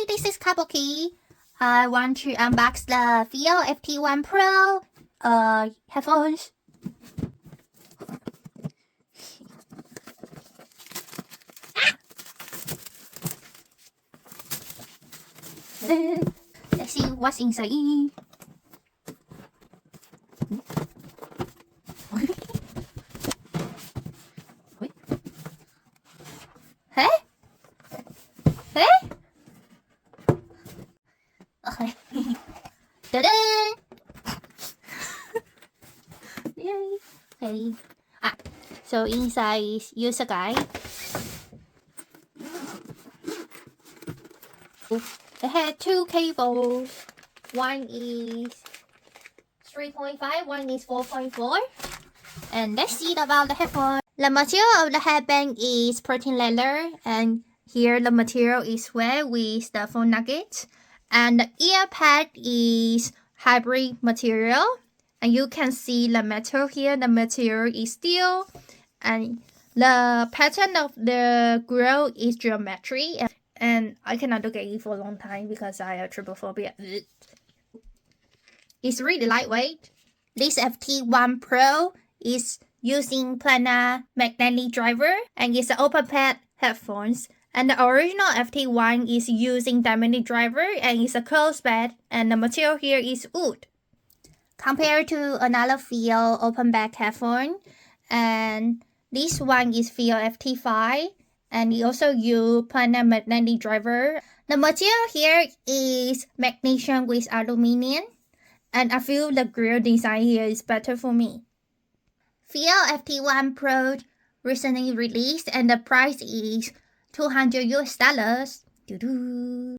this is Kabuki. I want to unbox the FiiO FT1 Pro headphones. Let's see what's inside. Hey? Hey? Okay. Ta-da! Yay! Okay. So inside is user guide. It had two cables. One is 3.5, one is 4.4. And let's see about the headphone. The material of the headband is protein leather, and here the material is wet with the foam nuggets. And the ear pad is hybrid material, and you can see the metal here. The material is steel, and the pattern of the grill is geometry. And I cannot look at it for a long time because I have trypophobia. It's really lightweight. This FT1 Pro is using Planar magnetic driver, and it's an open-back headphones. And the original FT1 is using magnetic driver, and it's a closed back, and the material here is wood. Compared to another FiiO open-back headphone, and this one is FiiO FT5, and it also use Planar magnetic driver. The material here is magnesium with aluminum, and I feel the grill design here is better for me. FiiO FT1 Pro recently released, and the price is $200 US. Doo-doo.